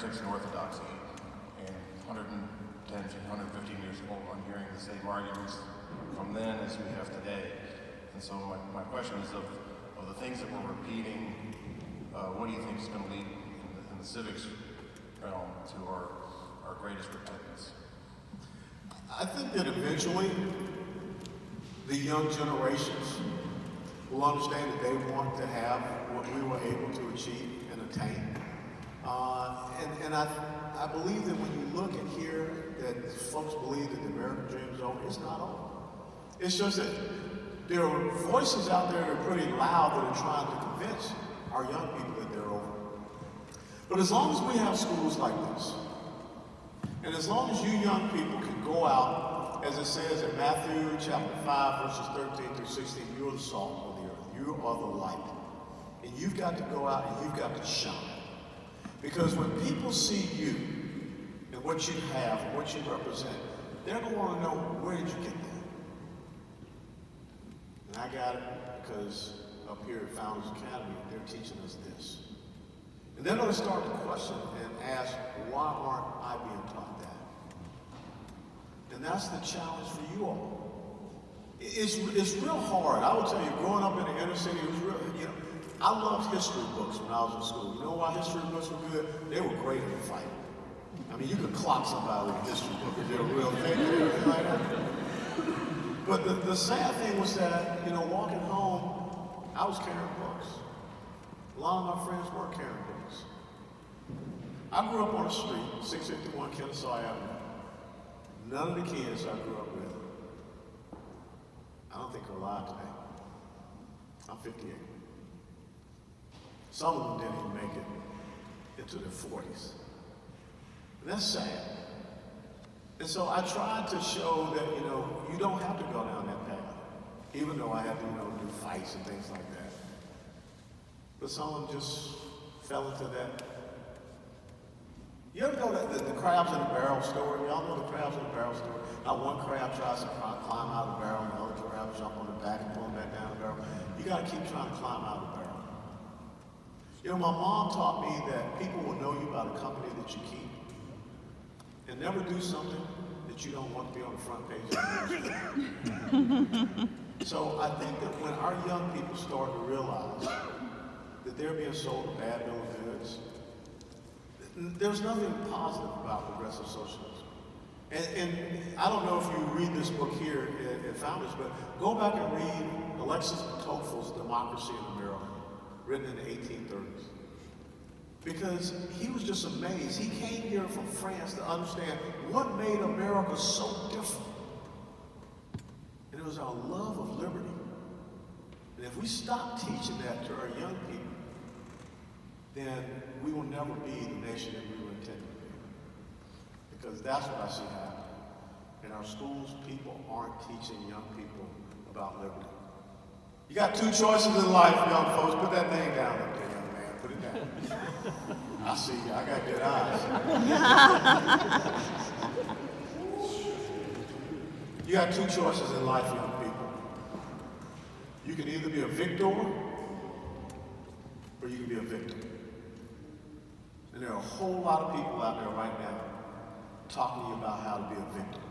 in orthodoxy, and 110, 115 years old, I'm hearing the same arguments from then as we have today. And so my question is, of the things that we're repeating, what do you think is going to lead in the civics realm to our greatest repentance? I think that eventually the young generations will understand that they want to have what we were able to achieve and attain. And I believe that when you look and hear that folks believe that the American dream is over, it's not over. It's just that there are voices out there that are pretty loud that are trying to convince our young people that they're over. But as long as we have schools like this, and as long as you young people can go out, as it says in Matthew chapter 5, verses 13 through 16, you're the salt of the earth. You are the light. And you've got to go out and you've got to shine. Because when people see you and what you have and what you represent, they're going to want to know, where did you get that? And I got it because up here at Founders Academy, they're teaching us this. And they're going to start to question and ask, why aren't I being taught that? And that's the challenge for you all. It's real hard. I will tell you, growing up in the inner city, it was real, I loved history books when I was in school. You know why history books were good? They were great in a fight. I mean, you could clock somebody with a history book if they're a real thing and everything like that. But the sad thing was that, walking home, I was carrying books. A lot of my friends were carrying books. I grew up on a street, 651 Kennesaw Avenue. None of the kids I grew up with, I don't think are alive today. I'm 58. Some of them didn't even make it into their 40s. And that's sad. And so I tried to show that, you don't have to go down that path, even though I had to, do fights and things like that. But some of them just fell into that. You ever know that the crabs in the barrel story? Y'all know the crabs in the barrel story? How one crab tries to climb out of the barrel and the other crab jump on the back and pull him back down the barrel. You got to keep trying to climb out of the barrel. My mom taught me that people will know you by the company that you keep. And never do something that you don't want to be on the front page of the news. So I think that when our young people start to realize that they're being sold a bad bill of goods, there's nothing positive about progressive socialism. And I don't know if you read this book here at Founders, but go back and read Alexis de Tocqueville's Democracy in America, written in the 1830s. Because he was just amazed. He came here from France to understand what made America so different. And it was our love of liberty. And if we stop teaching that to our young people, then we will never be the nation that we were intended to be. Because that's what I see happening. In our schools, people aren't teaching young people about liberty. You got two choices in life, young folks. Put that thing down up there, young man. Put it down. I see you. I got good eyes. You got two choices in life, young people. You can either be a victor or you can be a victim. And there are a whole lot of people out there right now talking to you about how to be a victim.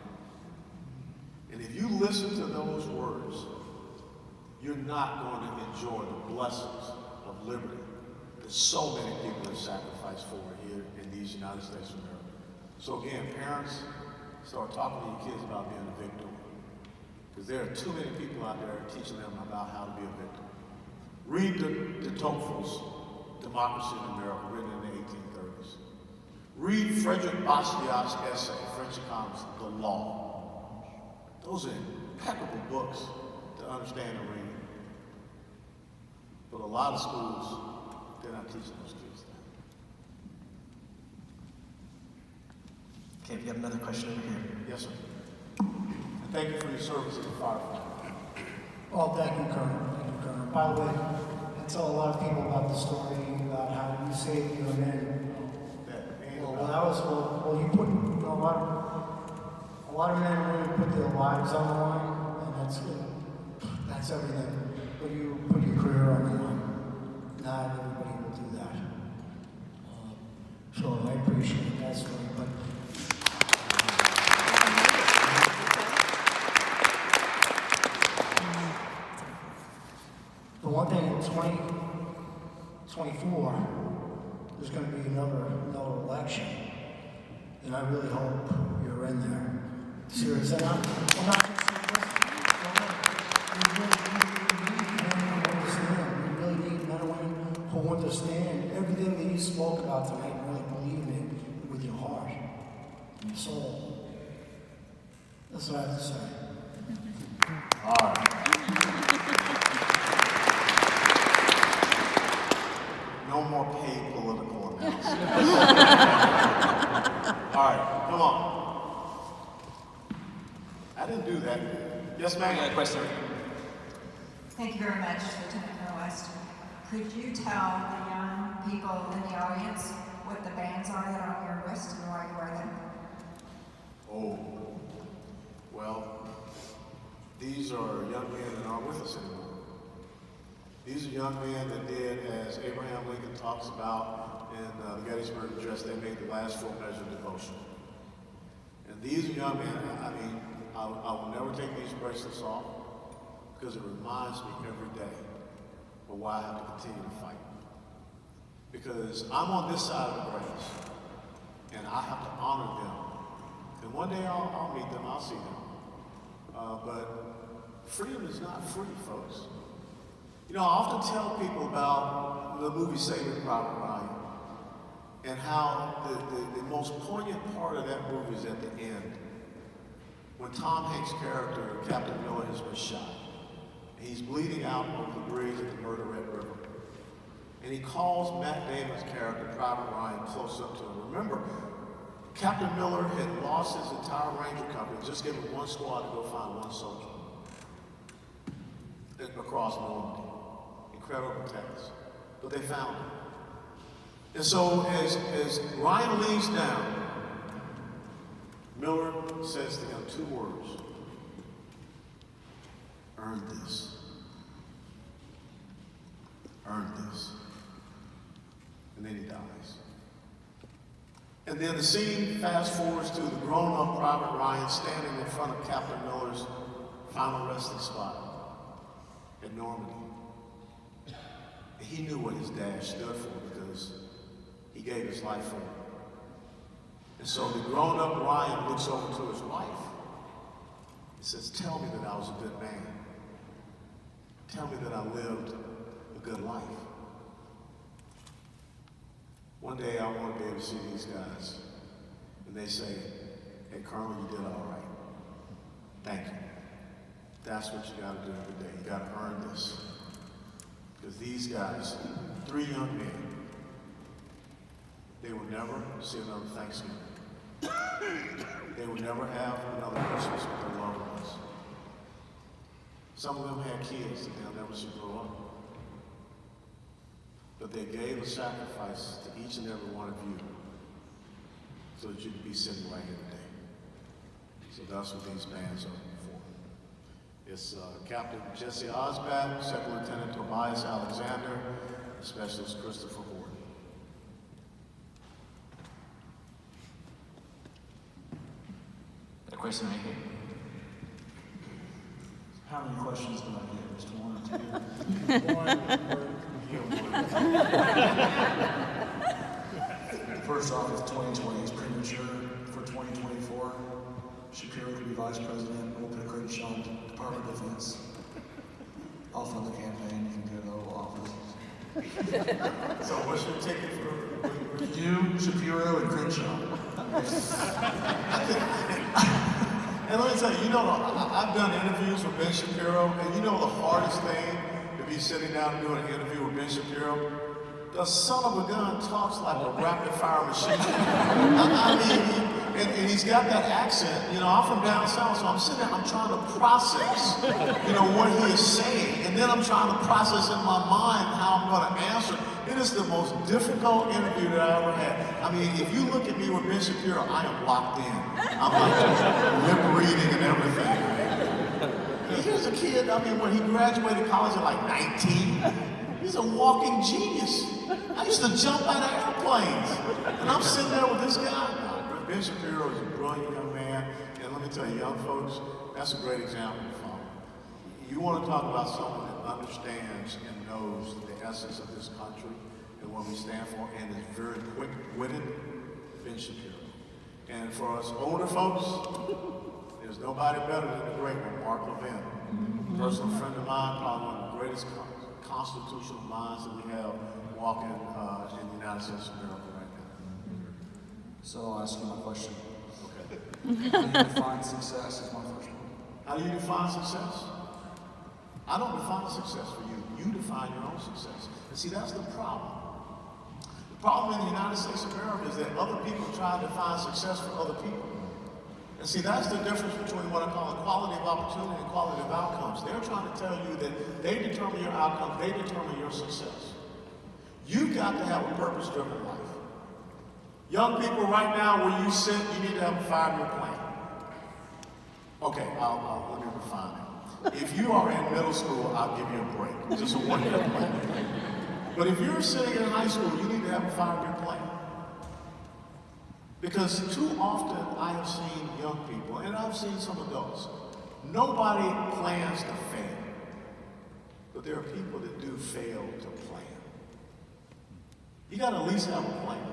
And if you listen to those words, you're not going to enjoy the blessings of liberty that so many people have sacrificed for here in these United States of America. So again, parents, start talking to your kids about being a victim. Because there are too many people out there teaching them about how to be a victim. Read de Tocqueville's Democracy in America, written in the 1830s. Read Frederick Bastiat's essay, French economist, The Law. Those are impeccable books to understand and read. But a lot of schools, they're not teaching those kids that. Okay, we have another question over here. Yes, sir. And thank you for your service as a firefighter. Well, thank you, Colonel. By the way, I tell a lot of people about the story about how you saved your men. Well, when I was, you put a lot of men really put their lives on the line, and that's good. That's everything. But you put your career on the line. Not everybody will do that. So I appreciate appreciate that story. But the one thing in 2024, there's going to be another election, and I really hope you're in there. Serious, and I'm not just saying this. We really need men and women who understand everything that you spoke about tonight and really believe in it with your heart and your soul. That's what I have to say. All right. No more paid political announcements. All right, come on. I didn't do that. Yes, ma'am? I got a question. Thank you very much, Lieutenant Colonel West. Could you tell the young people in the audience what the bands are that are on your wrist and why you wear them? Oh, well, these are young men that aren't with us anymore. These are young men that did, as Abraham Lincoln talks about in the Gettysburg Address, they made the last full measure of devotion. And these are young men, I mean, I will never take these bracelets off because it reminds me every day of why I have to continue to fight. Because I'm on this side of the grass, and I have to honor them. And one day I'll meet them, I'll see them. But freedom is not free, folks. You know, I often tell people about the movie Civic, and how the most poignant part of that movie is at the end, when Tom Hanks' character, Captain Miller, has been shot. He's bleeding out over the bridge at the Murderette River. And he calls Matt Damon's character, Private Ryan, close up to him. Remember, Captain Miller had lost his entire Ranger company, just given one squad to go find one soldier across Normandy. Incredible task. But they found him. And so as Ryan leaves down, Miller says to him two words: earn this. Earn this. And then he dies. And then the scene fast forwards to the grown-up Private Ryan standing in front of Captain Miller's final resting spot at Normandy. And he knew what his dash stood for because he gave his life for it. And so the grown-up Ryan looks over to his wife and says, tell me that I was a good man. Tell me that I lived a good life. One day I want to be able to see these guys and they say, hey, Colonel, you did all right. Thank you. That's what you got to do every day. You got to earn this. Because these guys, three young men, they will never see another Thanksgiving. They will never have another Christmas with their loved ones. Some of them had kids that they'll never see grow up. But they gave a sacrifice to each and every one of you so that you could be sitting right here today. So that's what these bands are for. It's Captain Jesse Osbat, Second Lieutenant Tobias Alexander, and Specialist Christopher Horton. A question right here. How many questions do I get? Just one or two? First off, if 2020 is premature, for 2024, Shapiro could be vice president, we'll put Crenshaw in Department of Defense. I'll fund the campaign, you can get the Oval Office. So what's your ticket for? You, Shapiro, and Crenshaw. And let me tell you, I've done interviews with Ben Shapiro, and you know the hardest thing to be sitting down and doing an interview with Ben Shapiro? The son of a gun talks like a rapid fire machine. I mean, and he's got that accent. I'm from down south, so I'm sitting there, I'm trying to process, what he is saying. And then I'm trying to process in my mind how I'm going to answer. It is the most difficult interview that I ever had. I mean, if you look at me with Ben Shapiro, I am locked in. I'm like lip reading and everything. Here's a kid, when he graduated college at like 19, He's a walking genius. I used to jump out of airplanes. And I'm sitting there with this guy. Now, Ben Shapiro is a brilliant young man. And let me tell you, young folks, that's a great example to follow. You want to talk about someone that understands and knows the essence of this country and what we stand for and is very quick-witted, Ben Shapiro. And for us older folks, there's nobody better than the great one, Mark Levin. Personal friend of mine, probably one of the greatest constitutional minds that we have walking in the United States of America right now. So I'll ask you my question. Okay. How do you define success is my first one. How do you define success? I don't define success for you. You define your own success. And see, that's the problem. The problem in the United States of America is that other people try to define success for other people. And see, that's the difference between what I call equality of opportunity and equality of outcomes. They're trying to tell you that they determine your outcomes, they determine your success. You've got to have a purpose-driven life. Young people, right now, where you sit, you need to have a 5-year plan. Okay, let me refine it. If you are in middle school, I'll give you a break. Just a 1-year plan. But if you're sitting in high school, you need to have a 5-year plan. Because too often I have seen young people, and I've seen some adults, nobody plans to fail. But there are people that do fail to plan. You got to at least have a plan.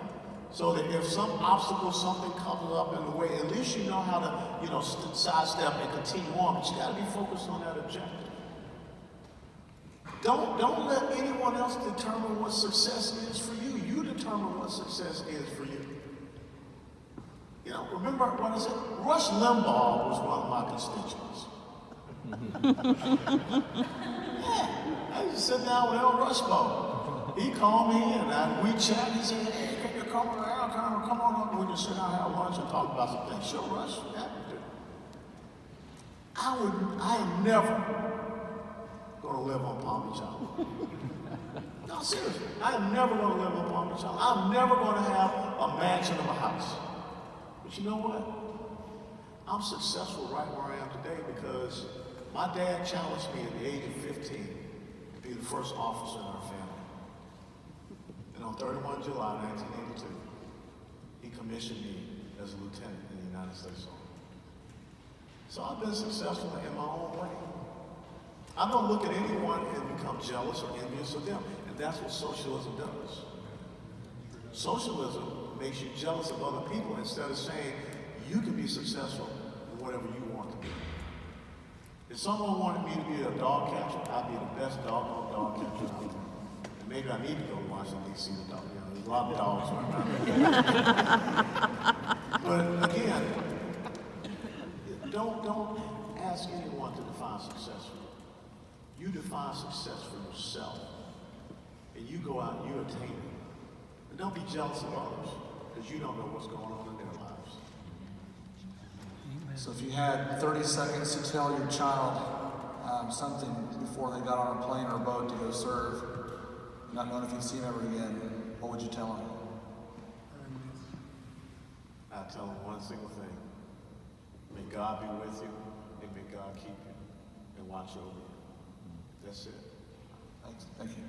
So that if some obstacle, something comes up in the way, at least you know how to, sidestep and continue on. But you got to be focused on that objective. Don't let anyone else determine what success is for you. You determine what success is for you. Remember what I said? Rush Limbaugh was one of my constituents. Yeah, I used to sit down with El Rushbo. He called me and we chat. He said, "Hey, can you come around? Come on up. We can sit down, have lunch, and talk about some things." Sure, Rush, happy to. I am never going to live on Palm Beach Island. No, seriously. I am never going to live on Palm Beach Island. I'm never going to have a mansion of a house. But you know what? I'm successful right where I am today because my dad challenged me at the age of 15 to be the first officer in our family. And on 31 July 1982, he commissioned me as a lieutenant in the United States Army. So I've been successful in my own way. I don't look at anyone and become jealous or envious of them. And that's what socialism does. Socialism makes you jealous of other people instead of saying you can be successful in whatever you want to be. If someone wanted me to be a dog catcher, I'd be the best dog catcher out there. And maybe I need to go to Washington, D.C. to dog. There's a lot of dogs around. But again, don't ask anyone to define success for you. You define success for yourself. And you go out and you attain it. And don't be jealous of others, because you don't know what's going on in their lives. So if you had 30 seconds to tell your child something before they got on a plane or a boat to go serve, not knowing if you'd see them ever again, what would you tell them? I tell them one single thing. May God be with you, and may God keep you, and watch over you. That's it. Thanks. Thank you.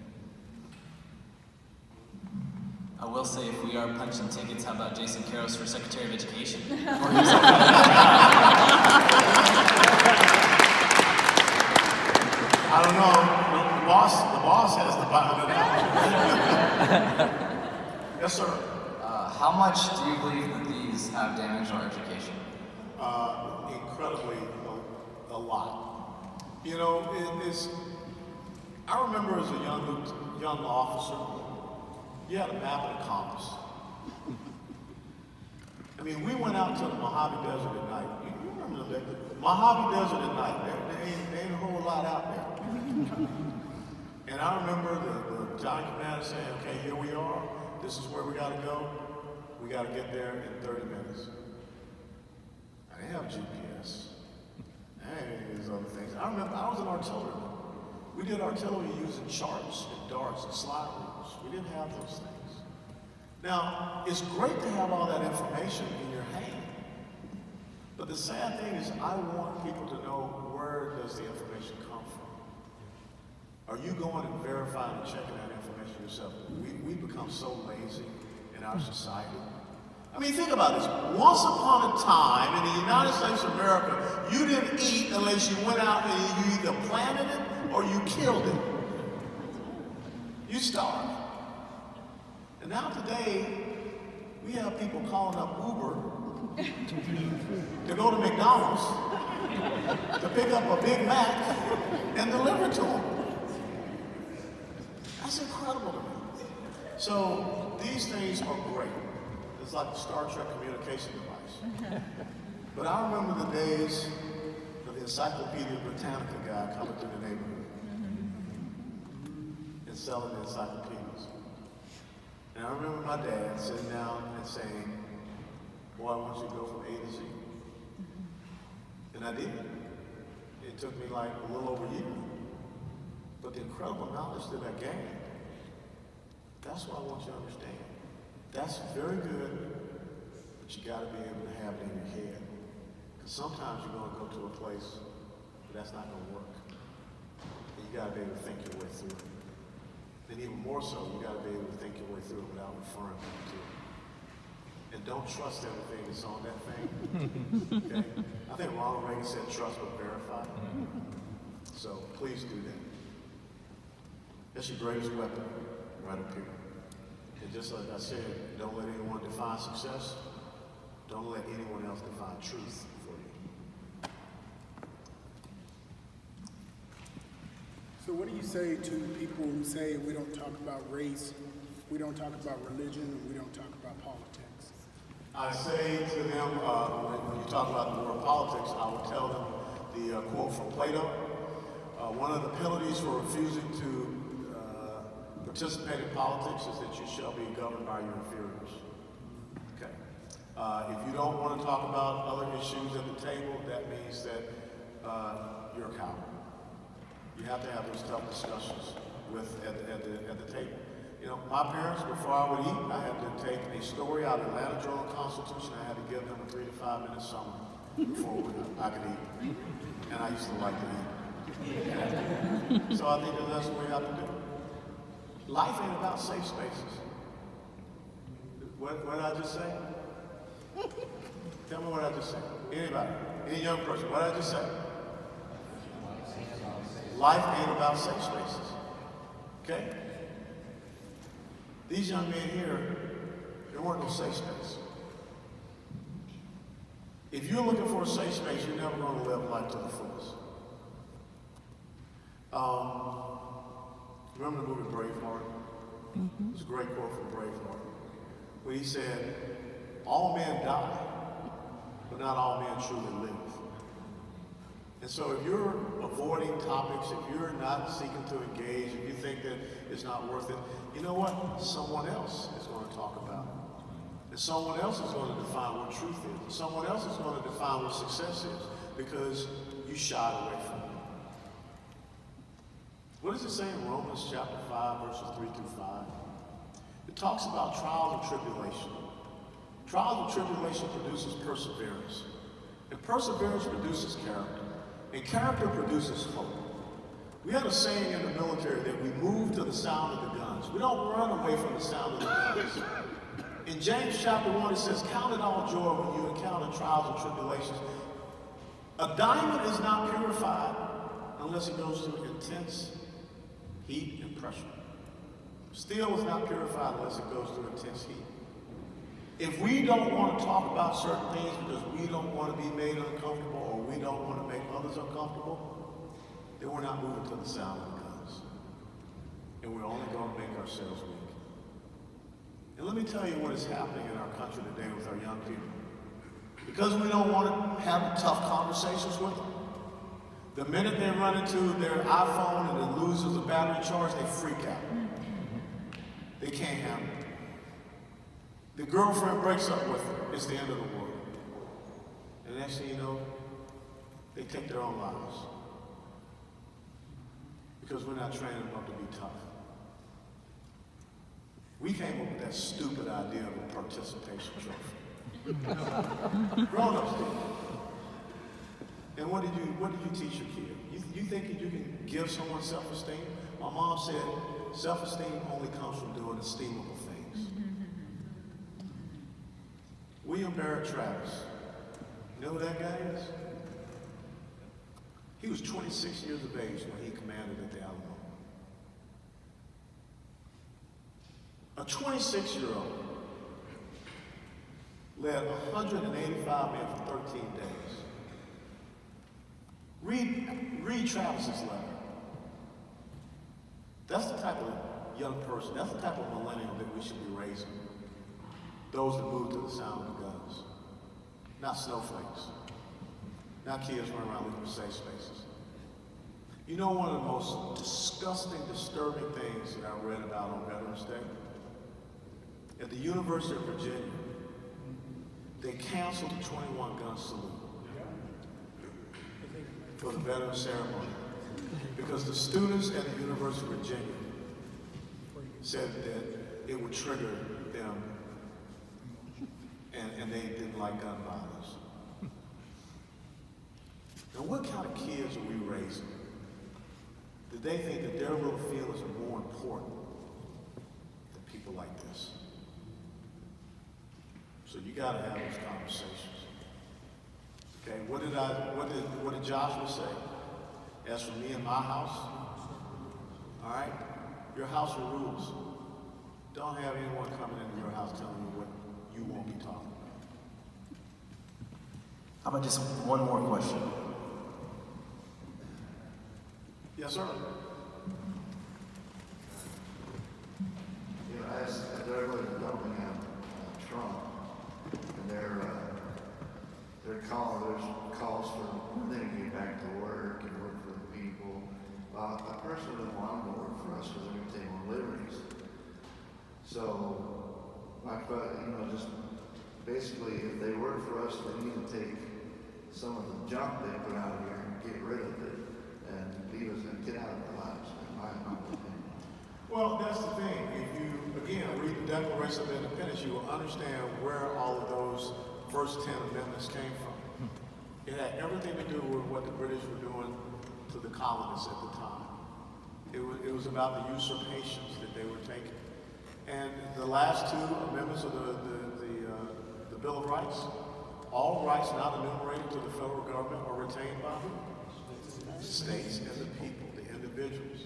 I will say, if we are punching tickets, how about Jason Karros for Secretary of Education? I don't know. The boss has to buy it out. Yes, sir. How much do you believe that these have damaged our education? Incredibly a lot. I remember as a young officer, you had a map and a compass. I mean, we went out to the Mojave Desert at night. You remember that? Mojave Desert at night. There ain't a whole lot out there. And I remember the Johnny Commander saying, okay, here we are. This is where we got to go. We got to get there in 30 minutes. I didn't have GPS. I didn't have any of these other things. I remember I was an artilleryman. We did artillery using charts and darts and slide rules. We didn't have those things. Now, it's great to have all that information in your hand. But the sad thing is I want people to know, where does the information come from? Are you going and verifying and checking that information yourself? We've become so lazy in our society. I mean, think about this. Once upon a time in the United States of America, you didn't eat unless you went out and you either planted it or you killed it. You starved. And now today, we have people calling up Uber to go to McDonald's to pick up a Big Mac and deliver it to them. That's incredible to me. So these things are great. It's like the Star Trek communication device. But I remember the days of the Encyclopedia Britannica guy coming through the neighborhood and selling the encyclopedias. And I remember my dad sitting down and saying, boy, I want you to go from A to Z. And I did. It took me like a little over a year. But the incredible knowledge that I gained, that's what I want you to understand. That's very good, but you got to be able to have it in your head. Because sometimes you're going to go to a place where that's not going to work. And you got to be able to think your way through it. And even more so, you got to be able to think your way through it without referring people to it. And don't trust everything that's on that thing. Okay? I think Ronald Reagan said trust but verify. So please do that. That's your greatest weapon right up here. And just like I said, don't let anyone define success. Don't let anyone else define truth for you. So what do you say to people who say we don't talk about race, we don't talk about religion, and we don't talk about politics? I say to them, when you talk about the word politics, I would tell them the quote from Plato. One of the penalties for refusing to participate in politics is that you shall be governed by your inferiors. Okay. If you don't want to talk about other issues at the table, that means that you're a coward. You have to have those tough discussions at the table. You know, my parents, before I would eat, I had to take a story out of the Atlanta Journal-Constitution. I had to give them a 3 to 5 minute summary before I could eat. And I used to like to eat. So I think that's what we have to do. Life ain't about safe spaces. What did I just say? Tell me what I just said. Anybody? Any young person? What did I just say? Life ain't about safe spaces. Okay? These young men here, there weren't no safe space. If you're looking for a safe space, you're never going to live life to the fullest. Remember the movie Braveheart? Mm-hmm. It's a great quote from Braveheart, where he said, all men die, but not all men truly live. And so if you're avoiding topics, if you're not seeking to engage, if you think that it's not worth it, you know what? Someone else is going to talk about it. And someone else is going to define what truth is. And someone else is going to define what success is, because you shied away from it. What does it say in Romans chapter 5, verses 3 through 5? It talks about trials and tribulation. Trials and tribulation produces perseverance. And perseverance produces character. And character produces hope. We had a saying in the military that we move to the sound of the guns. We don't run away from the sound of the guns. In James chapter 1, it says, count it all joy when you encounter trials and tribulations. A diamond is not purified unless it goes through intense heat and pressure. Steel is not purified unless it goes through intense heat. If we don't want to talk about certain things because we don't want to be made uncomfortable or we don't want to make others uncomfortable, then we're not moving to the sound of the guns. And we're only going to make ourselves weak. And let me tell you what is happening in our country today with our young people. Because we don't want to have tough conversations with them, the minute they run into their iPhone and it loses the battery charge, they freak out. They can't handle it. The girlfriend breaks up with her. It's the end of the world. And the next thing you know, they take their own lives. Because we're not training them up to be tough. We came up with that stupid idea of a participation trophy. Grown-ups did. And what did you teach your kid? You think that you can give someone self-esteem? My mom said, self-esteem only comes from doing esteemable things. William Barrett Travis, you know who that guy is? He was 26 years of age when he commanded at the Alamo. A 26-year-old led 185 men for 13 days. Read Travis's letter. That's the type of young person, that's the type of millennial that we should be raising. Those that move to the sound of the guns. Not snowflakes. Not kids running around looking for safe spaces. You know one of the most disgusting, disturbing things that I read about on Veterans Day? At the University of Virginia, they canceled the 21-gun salute for the veterans ceremony because the students at the University of Virginia said that it would trigger them and they didn't like gun violence. Now what kind of kids are we raising? Did they think that their little feelings are more important than people like this? So you gotta have those conversations. Okay, what did Joshua say? As for me and my house, all right, your house are rules. Don't have anyone coming into your house telling you what you won't be talking about. How about just one more question? Yes, sir. You know, as everybody's dumping out Trump, and there's calls for them to get back to work and work for the people. I personally don't want them to work for us because they're going to take more liberties. So, just basically, if they work for us, they need to take some of the junk they put out here and get rid of it and leave us and get out of our lives, in my opinion. Well, that's the thing. If you, again, read the Declaration of Independence, you will understand where all of those first 10 amendments came from. It had everything to do with what the British were doing to the colonists at the time. It was about the usurpations that they were taking. And the last two amendments of the Bill of Rights, all rights not enumerated to the federal government are retained by who? The states and the people, the individuals.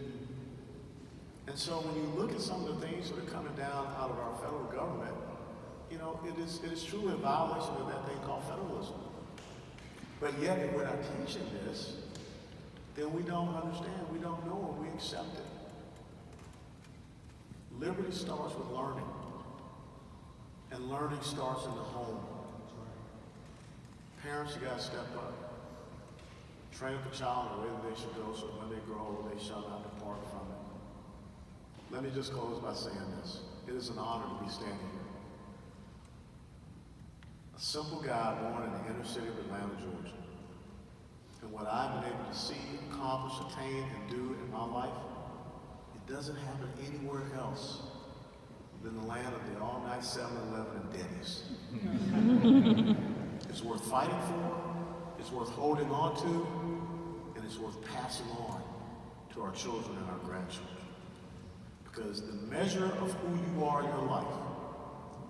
And so when you look at some of the things that are coming down out of our federal government, you know, it is truly a violation of that thing called federalism. But yet, if we're not teaching this, then we don't understand, we don't know, and we accept it. Liberty starts with learning. And learning starts in the home. Parents, you gotta step up. Train up a child in the way that they should go so when they grow old, they shall not depart from it. Let me just close by saying this. It is an honor to be standing here. A simple guy born in the inner city of Atlanta, Georgia. And what I've been able to see, accomplish, attain, and do in my life, it doesn't happen anywhere else than the land of the all-night 7-Eleven and Denny's. It's worth fighting for, it's worth holding on to, and it's worth passing on to our children and our grandchildren. Because the measure of who you are in your life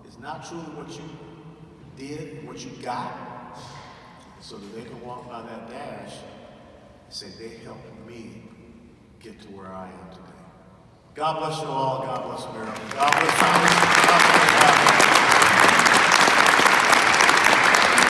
is not truly what you did, what you got, so that they can walk by that dash and say, they helped me get to where I am today. God bless you all. God bless America. God bless Congress. God bless